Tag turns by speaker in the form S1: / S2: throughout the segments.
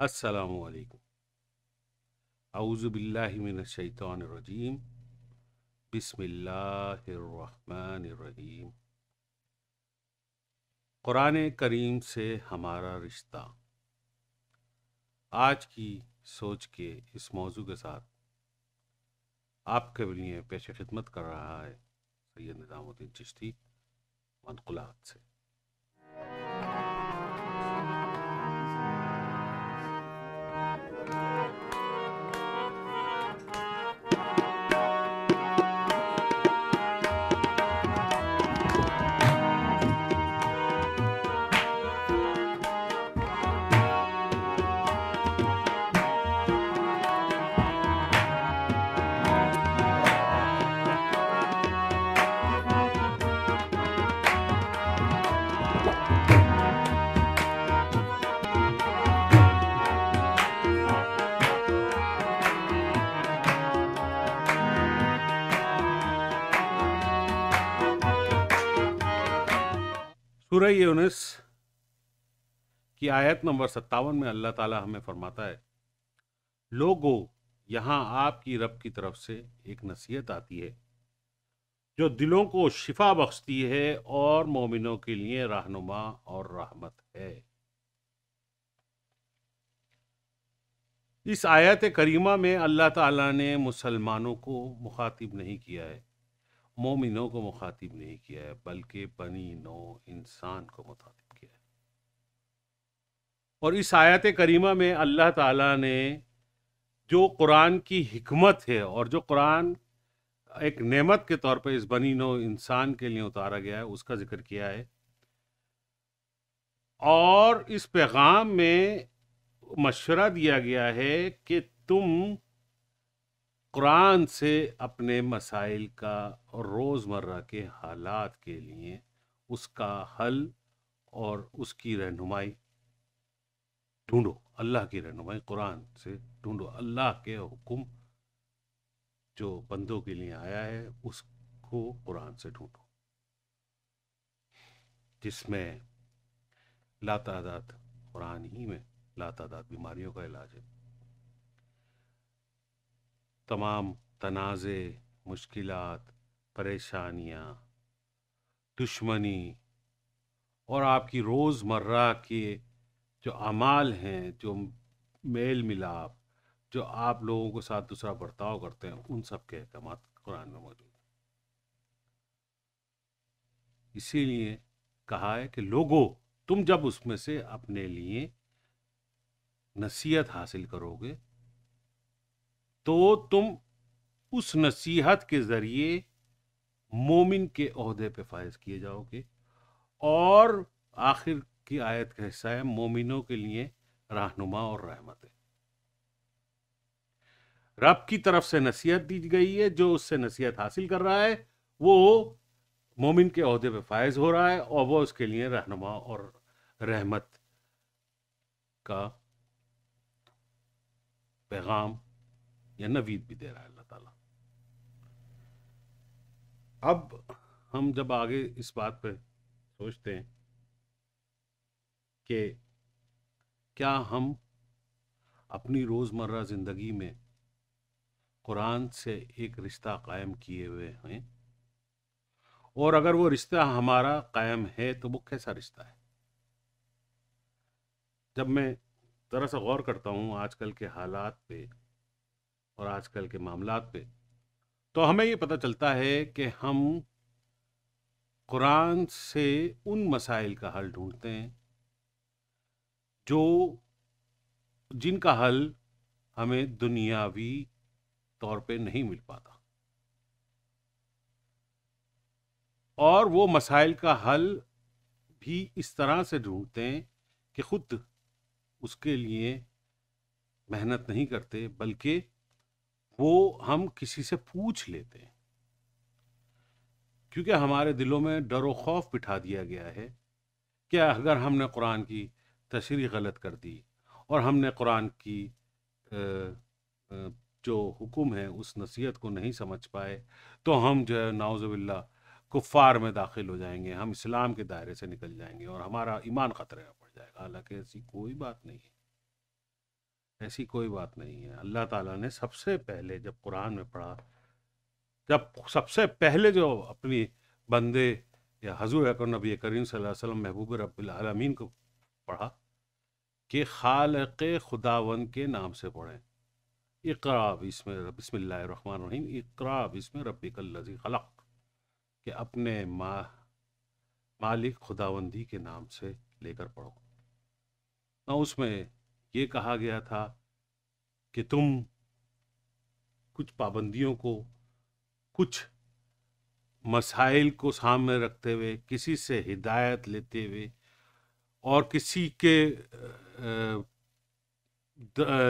S1: السلام علیکم۔ اعوذ باللہ من الشیطان الرجیم، بسم اللہ الرحمن الرحیم۔ قرآن کریم سے ہمارا رشتہ، آج کی سوچ کے اس موضوع کے ساتھ آپ کے لیے پیش خدمت کر رہا ہے سید نظام الدین چشتی منقولات سے۔ سورہ یونس کی آیت نمبر 57 میں اللہ تعالی ہمیں فرماتا ہے، لوگو یہاں آپ کی رب کی طرف سے ایک نصیحت آتی ہے جو دلوں کو شفا بخشتی ہے اور مومنوں کے لیے رہنما اور رحمت ہے۔ اس آیت کریمہ میں اللہ تعالیٰ نے مسلمانوں کو مخاطب نہیں کیا ہے، مومنوں کو مخاطب نہیں کیا ہے، بلکہ بنی نو انسان کو مخاطب کیا ہے۔ اور اس آیت کریمہ میں اللہ تعالیٰ نے جو قرآن کی حکمت ہے اور جو قرآن ایک نعمت کے طور پہ اس بنی نو انسان کے لیے اتارا گیا ہے اس کا ذکر کیا ہے، اور اس پیغام میں مشورہ دیا گیا ہے کہ تم قرآن سے اپنے مسائل کا روزمرہ کے حالات کے لیے اس کا حل اور اس کی رہنمائی ڈھونڈو۔ اللہ کی رہنمائی قرآن سے ڈھونڈو، اللہ کے حکم جو بندوں کے لیے آیا ہے اس کو قرآن سے ڈھونڈو، جس میں لاتعداد قرآن ہی میں لاتعداد بیماریوں کا علاج ہے، تمام تنازع، مشکلات، پریشانیاں، دشمنی اور آپ کی روزمرہ کے جو اعمال ہیں، جو میل ملاپ، جو آپ لوگوں کے ساتھ دوسرا برتاؤ کرتے ہیں، ان سب کے احکامات قرآن میں موجود ہیں۔ اسی لیے کہا ہے کہ لوگو تم جب اس میں سے اپنے لیے نصیحت حاصل کرو گے تو تم اس نصیحت کے ذریعے مومن کے عہدے پہ فائز کیے جاؤ گے، اور آخر کی آیت کا حصہ ہے مومنوں کے لیے رہنما اور رحمت ہے۔ رب کی طرف سے نصیحت دی گئی ہے، جو اس سے نصیحت حاصل کر رہا ہے وہ مومن کے عہدے پہ فائز ہو رہا ہے، اور وہ اس کے لیے رہنما اور رحمت کا پیغام یا نوید بھی دے رہا ہے اللہ تعالیٰ۔ اب ہم جب آگے اس بات پہ سوچتے ہیں کہ کیا ہم اپنی روزمرہ زندگی میں قرآن سے ایک رشتہ قائم کیے ہوئے ہیں، اور اگر وہ رشتہ ہمارا قائم ہے تو وہ کیسا رشتہ ہے؟ جب میں ذرا سا غور کرتا ہوں آج کل کے حالات پہ اور آج کل کے معاملات پہ، تو ہمیں یہ پتہ چلتا ہے کہ ہم قرآن سے ان مسائل کا حل ڈھونڈتے ہیں جن کا حل ہمیں دنیاوی طور پہ نہیں مل پاتا، اور وہ مسائل کا حل بھی اس طرح سے ڈھونڈتے ہیں کہ خود اس کے لیے محنت نہیں کرتے، بلکہ وہ ہم کسی سے پوچھ لیتے ہیں، کیونکہ ہمارے دلوں میں ڈر و خوف بٹھا دیا گیا ہے کہ اگر ہم نے قرآن کی تشریح غلط کر دی اور ہم نے قرآن کی جو حکم ہے اس نصیحت کو نہیں سمجھ پائے تو ہم جو ہے نعوذ باللہ کفار میں داخل ہو جائیں گے، ہم اسلام کے دائرے سے نکل جائیں گے اور ہمارا ایمان خطرے میں پڑ جائے گا۔ حالانکہ ایسی کوئی بات نہیں ہے۔ ایسی کوئی بات نہیں ہے۔ اللہ تعالیٰ نے سب سے پہلے جب قرآن میں پڑھا، جب سب سے پہلے جو اپنی بندے یا حضور اکرم نبی کریم صلی اللہ علیہ وسلم محبوب رب العالمین کو پڑھا کہ خالق خداوند کے نام سے پڑھیں، اقرا بسم اللہ الرحمن الرحیم، اقرا بسم ربک الذی خلق، کہ اپنے مالک خداوندی کے نام سے لے کر پڑھو۔ نہ اس میں یہ کہا گیا تھا کہ تم کچھ پابندیوں کو، کچھ مسائل کو سامنے رکھتے ہوئے، کسی سے ہدایت لیتے ہوئے اور کسی کے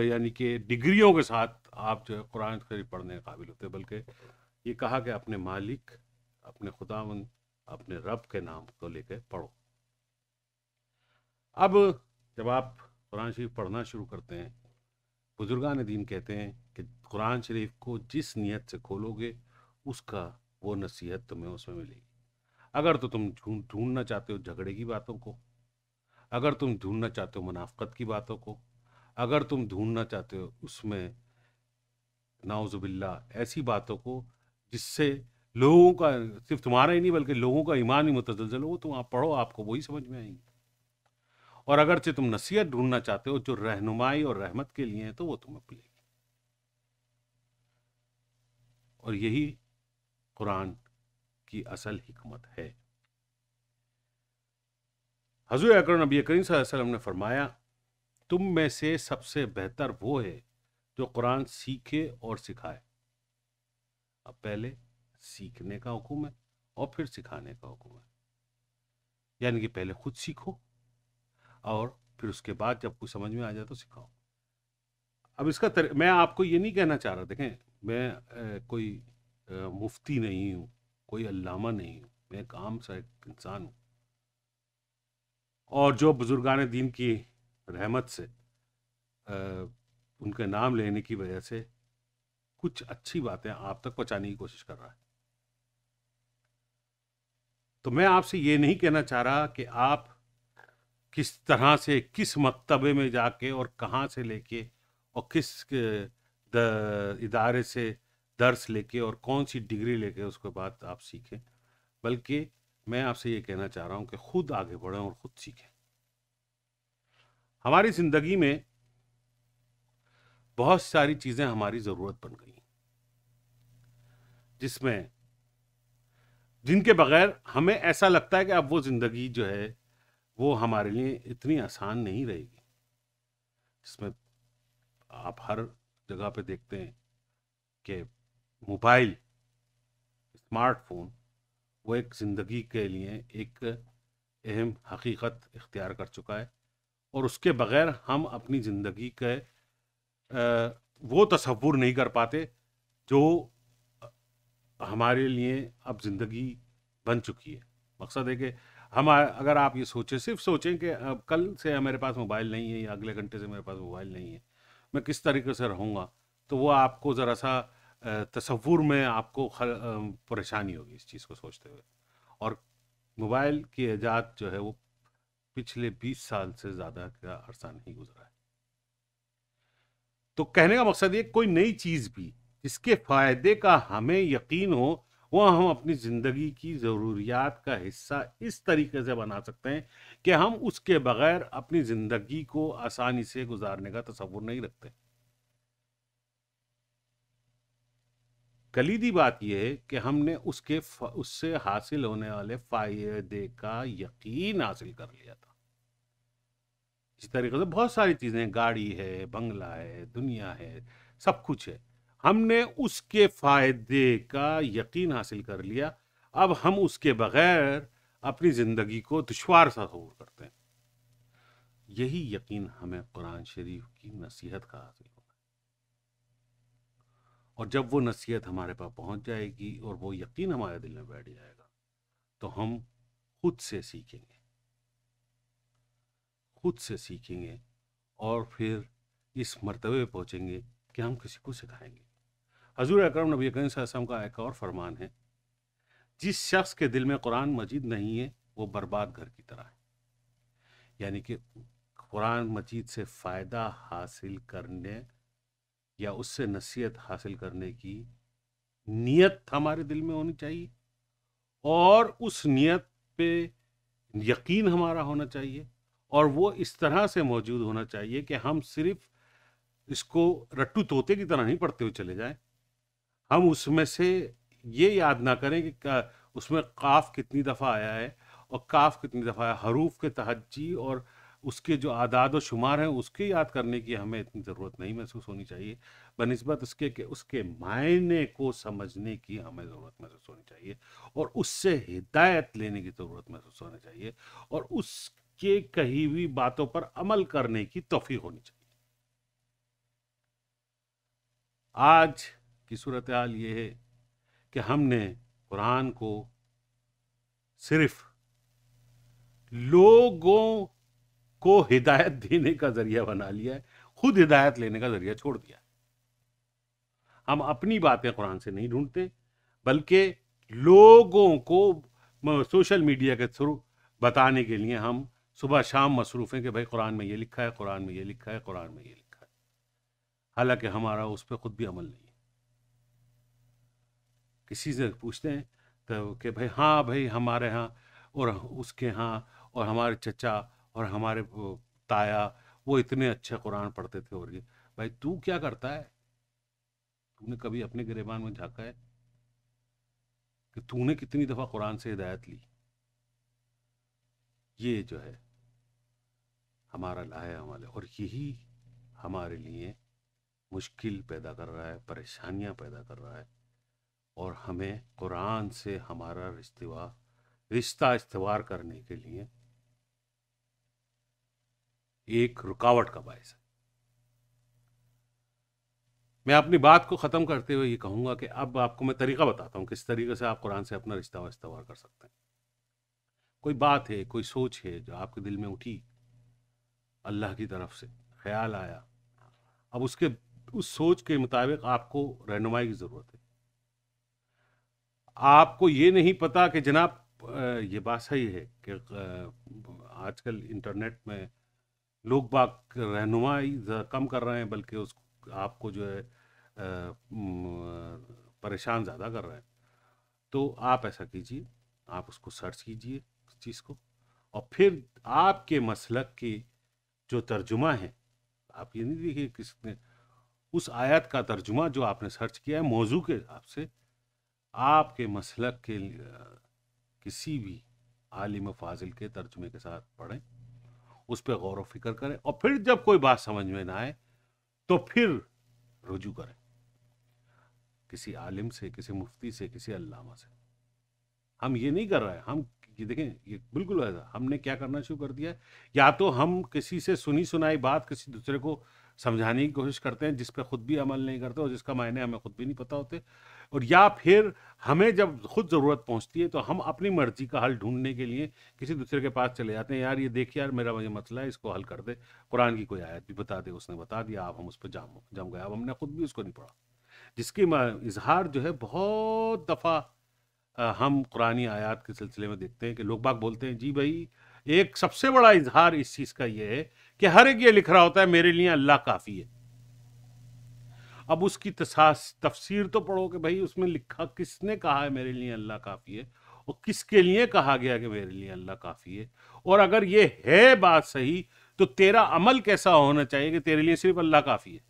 S1: یعنی کہ ڈگریوں کے ساتھ آپ جو ہے قرآن شریف پڑھنے کے قابل ہوتے، بلکہ یہ کہا کہ اپنے مالک، اپنے خداوند، اپنے رب کے نام کو لے کے پڑھو۔ اب جب آپ قرآن شریف پڑھنا شروع کرتے ہیں، بزرگان دین کہتے ہیں کہ قرآن شریف کو جس نیت سے کھولو گے اس کا وہ نصیحت تمہیں اس میں ملے گی۔ اگر تو تم ڈھونڈنا چاہتے ہو جھگڑے کی باتوں کو، اگر تم ڈھونڈنا چاہتے ہو منافقت کی باتوں کو، اگر تم ڈھونڈنا چاہتے ہو اس میں نعوذ باللہ ایسی باتوں کو جس سے لوگوں کا، صرف تمہارا ہی نہیں بلکہ لوگوں کا ایمان ہی متزلزل ہو، تو آپ پڑھو، آپ کو وہی سمجھ میں آئیں گی۔ اور اگرچہ تم نصیحت ڈھونڈنا چاہتے ہو جو رہنمائی اور رحمت کے لیے ہیں، تو وہ تمہیں ملے گی۔ اور یہی قرآن کی اصل حکمت ہے۔ حضور اکرم نبی کریم صلی اللہ علیہ وسلم نے فرمایا، تم میں سے سب سے بہتر وہ ہے جو قرآن سیکھے اور سکھائے۔ اب پہلے سیکھنے کا حکم ہے اور پھر سکھانے کا حکم ہے، یعنی کہ پہلے خود سیکھو اور پھر اس کے بعد جب کچھ سمجھ میں آ جائے تو سکھاؤ۔ اب اس کا میں آپ کو یہ نہیں کہنا چاہ رہا، دیکھیں میں کوئی مفتی نہیں ہوں، کوئی علامہ نہیں ہوں، میں ایک عام سا ایک انسان ہوں، اور جو بزرگان دین کی رحمت سے ان کے نام لینے کی وجہ سے کچھ اچھی باتیں آپ تک پہنچانے کی کوشش کر رہا ہے۔ تو میں آپ سے یہ نہیں کہنا چاہ رہا کہ آپ کس طرح سے، کس مکتبے میں جا کے اور کہاں سے لے کے اور کس ادارے سے درس لے کے اور کون سی ڈگری لے کے اس کے بعد آپ سیکھیں، بلکہ میں آپ سے یہ کہنا چاہ رہا ہوں کہ خود آگے بڑھیں اور خود سیکھیں۔ ہماری زندگی میں بہت ساری چیزیں ہماری ضرورت بن گئی، جن کے بغیر ہمیں ایسا لگتا ہے کہ اب وہ زندگی جو ہے وہ ہمارے لیے اتنی آسان نہیں رہے گی، جس میں آپ ہر جگہ پہ دیکھتے ہیں کہ موبائل، اسمارٹ فون وہ ایک زندگی کے لیے ایک اہم حقیقت اختیار کر چکا ہے، اور اس کے بغیر ہم اپنی زندگی کے وہ تصور نہیں کر پاتے جو ہمارے لیے اب زندگی بن چکی ہے۔ مقصد ہے کہ اگر آپ یہ سوچیں، صرف سوچیں کہ اب کل سے میرے پاس موبائل نہیں ہے یا اگلے گھنٹے سے میرے پاس موبائل نہیں ہے، میں کس طریقے سے رہوں گا، تو وہ آپ کو ذرا سا تصور میں آپ کو پریشانی ہوگی اس چیز کو سوچتے ہوئے۔ اور موبائل کی ایجاد جو ہے وہ پچھلے 20 سال سے زیادہ کا عرصہ نہیں گزرا ہے۔ تو کہنے کا مقصد یہ، کوئی نئی چیز بھی جس کے فائدے کا ہمیں یقین ہو، وہ ہم اپنی زندگی کی ضروریات کا حصہ اس طریقے سے بنا سکتے ہیں کہ ہم اس کے بغیر اپنی زندگی کو آسانی سے گزارنے کا تصور نہیں رکھتے۔ کلیدی بات یہ ہے کہ ہم نے اس سے حاصل ہونے والے فائدے کا یقین حاصل کر لیا تھا۔ اسی طریقے سے بہت ساری چیزیں، گاڑی ہے، بنگلہ ہے، دنیا ہے، سب کچھ ہے، ہم نے اس کے فائدے کا یقین حاصل کر لیا، اب ہم اس کے بغیر اپنی زندگی کو دشوار تصور کرتے ہیں۔ یہی یقین ہمیں قرآن شریف کی نصیحت کا حاصل ہوگا، اور جب وہ نصیحت ہمارے پاس پہنچ جائے گی اور وہ یقین ہمارے دل میں بیٹھ جائے گا، تو ہم خود سے سیکھیں گے، اور پھر اس مرتبے پہ پہنچیں گے کہ ہم کسی کو سکھائیں گے۔ حضور اکرم نبی کریم صلی اللہ علیہ وسلم کا ایک اور فرمان ہے، جس شخص کے دل میں قرآن مجید نہیں ہے وہ برباد گھر کی طرح ہے، یعنی کہ قرآن مجید سے فائدہ حاصل کرنے یا اس سے نصیحت حاصل کرنے کی نیت ہمارے دل میں ہونی چاہیے، اور اس نیت پہ یقین ہمارا ہونا چاہیے، اور وہ اس طرح سے موجود ہونا چاہیے کہ ہم صرف اس کو رٹو طوطے کی طرح نہیں پڑھتے ہوئے چلے جائیں، ہم اس میں سے یہ یاد نہ کریں کہ اس میں قاف کتنی دفعہ آیا ہے اور کاف کتنی دفعہ آیا، حروف کے تہجی اور اس کے جو اعداد و شمار ہیں اس کے یاد کرنے کی ہمیں اتنی ضرورت نہیں محسوس ہونی چاہیے، بنسبت اس کے کہ اس کے معنی کو سمجھنے کی ہمیں ضرورت محسوس ہونی چاہیے، اور اس سے ہدایت لینے کی ضرورت محسوس ہونا چاہیے، اور اس کے کہی ہوئی باتوں پر عمل کرنے کی توفیق ہونی چاہیے۔ آج کی صورتحال یہ ہے کہ ہم نے قرآن کو صرف لوگوں کو ہدایت دینے کا ذریعہ بنا لیا ہے، خود ہدایت لینے کا ذریعہ چھوڑ دیا ہے۔ ہم اپنی باتیں قرآن سے نہیں ڈھونڈتے، بلکہ لوگوں کو سوشل میڈیا کے تھرو بتانے کے لیے ہم صبح شام مصروف ہیں کہ بھائی قرآن میں یہ لکھا ہے، قرآن میں یہ لکھا ہے، قرآن میں یہ لکھا ہے، حالانکہ ہمارا اس پہ خود بھی عمل نہیں ہے۔ کسی سے پوچھتے ہیں تو کہ بھائی ہاں بھائی ہمارے ہاں اور اس کے ہاں اور ہمارے چچا اور ہمارے تایا وہ اتنے اچھے قرآن پڑھتے تھے، اور یہ بھائی تو کیا کرتا ہے؟ تو نے کبھی اپنے گریبان میں جھانکا ہے کہ تو نے کتنی دفعہ قرآن سے ہدایت لی؟ یہ جو ہے ہمارا لاہے عمل ہے، اور یہی ہمارے لیے مشکل پیدا کر رہا ہے، پریشانیاں پیدا کر رہا ہے، اور ہمیں قرآن سے ہمارا رشتہ استوار کرنے کے لیے ایک رکاوٹ کا باعث ہے۔ میں اپنی بات کو ختم کرتے ہوئے یہ کہوں گا کہ اب آپ کو میں طریقہ بتاتا ہوں کس طریقے سے آپ قرآن سے اپنا رشتہ استوار کر سکتے ہیں۔ کوئی بات ہے، کوئی سوچ ہے جو آپ کے دل میں اٹھی، اللہ کی طرف سے خیال آیا، اب اس سوچ کے مطابق آپ کو رہنمائی کی ضرورت ہے۔ آپ کو یہ نہیں پتا کہ جناب یہ بات صحیح ہے کہ آج کل انٹرنیٹ میں لوگ باق رہنمائی کم کر رہے ہیں، بلکہ آپ کو جو ہے پریشان زیادہ کر رہے ہیں، تو آپ ایسا کیجئے، آپ اس کو سرچ کیجئے اس چیز کو، اور پھر آپ کے مسلک کی جو ترجمہ ہے، آپ یہ نہیں دیکھیے کس نے اس آیت کا ترجمہ جو آپ نے سرچ کیا ہے موضوع کے حساب سے، آپ کے مسلک کے کسی بھی عالم فاضل کے ترجمے کے ساتھ پڑھیں، اس پہ غور و فکر کریں، اور پھر جب کوئی بات سمجھ میں نہ آئے تو پھر رجوع کریں کسی عالم سے، کسی مفتی سے، کسی علامہ سے۔ ہم یہ نہیں کر رہے، ہم یہ دیکھیں یہ بالکل ایسا ہم نے کیا کرنا شروع کر دیا ہے، یا تو ہم کسی سے سنی سنائی بات کسی دوسرے کو سمجھانے کی کوشش کرتے ہیں جس پہ خود بھی عمل نہیں کرتے اور جس کا معنی ہمیں خود بھی نہیں پتہ ہوتے، اور یا پھر ہمیں جب خود ضرورت پہنچتی ہے تو ہم اپنی مرضی کا حل ڈھونڈنے کے لیے کسی دوسرے کے پاس چلے جاتے ہیں، یار یہ دیکھ یار میرا یہ مسئلہ ہے، اس کو حل کر دے، قرآن کی کوئی آیت بھی بتا دے، اس نے بتا دیا، اب ہم اس پہ جم گئے، اب ہم نے خود بھی اس کو نہیں پڑھا، جس کی اظہار جو ہے بہت دفعہ ہم قرآنی آیات کے سلسلے میں دیکھتے ہیں کہ لوگ باگ بولتے ہیں جی بھائی ایک سب سے بڑا اظہار اس چیز کا یہ ہے کہ ہر ایک یہ لکھ رہا ہوتا ہے میرے لیے اللہ کافی ہے۔ اب اس کی تفسیر تو پڑھو کہ بھائی اس میں لکھا کس نے کہا ہے میرے لیے اللہ کافی ہے، اور کس کے لیے کہا گیا کہ میرے لیے اللہ کافی ہے، اور اگر یہ ہے بات صحیح تو تیرا عمل کیسا ہونا چاہیے کہ تیرے لیے صرف اللہ کافی ہے۔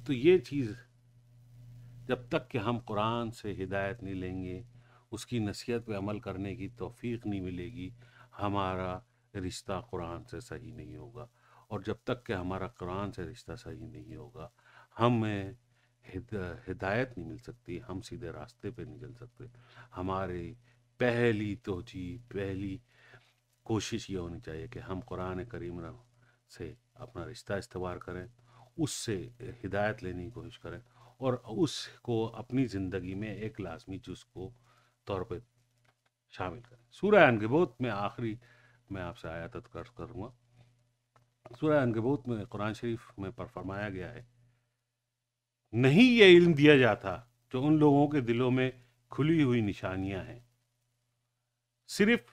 S1: تو یہ چیز جب تک کہ ہم قرآن سے ہدایت نہیں لیں گے، اس کی نصیحت پہ عمل کرنے کی توفیق نہیں ملے گی، ہمارا رشتہ قرآن سے صحیح نہیں ہوگا، اور جب تک کہ ہمارا قرآن سے رشتہ صحیح نہیں ہوگا ہمیں ہدایت نہیں مل سکتی، ہم سیدھے راستے پہ نہیں چل سکتے۔ ہماری پہلی توجیہ، پہلی کوشش یہ ہونی چاہیے کہ ہم قرآن کریم سے اپنا رشتہ استوار کریں، اس سے ہدایت لینے کی کوشش کریں، اور اس کو اپنی زندگی میں ایک لازمی جز کو طور پہ شامل کریں۔ سورہ عنکبوت میں آخری میں آپ سے آیت کروں گا۔ سورہ عنکبوت میں قرآن شریف میں پر فرمایا گیا ہے، نہیں یہ علم دیا جاتا جو ان لوگوں کے دلوں میں کھلی ہوئی نشانیاں ہیں، صرف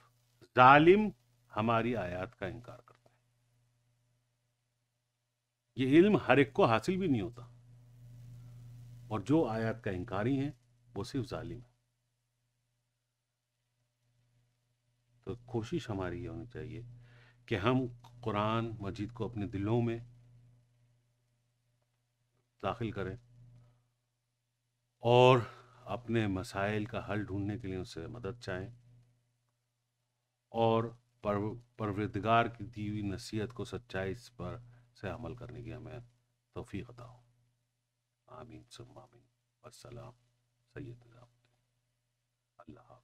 S1: ظالم ہماری آیات کا انکار کرتے ہیں. یہ علم ہر ایک کو حاصل بھی نہیں ہوتا، اور جو آیات کا انکاری ہیں وہ صرف ظالم ہیں. تو کوشش ہماری یہ ہونی چاہیے کہ ہم قرآن مجید کو اپنے دلوں میں داخل کریں اور اپنے مسائل کا حل ڈھونڈنے کے لیے اس سے مدد چاہیں، اور پروردگار کی دی ہوئی نصیحت کو سچائی پر سے عمل کرنے کی ہمیں توفیق عطا ہو. آمین ثم آمین. السلام. سید نظام الدین. اللہ حافظ.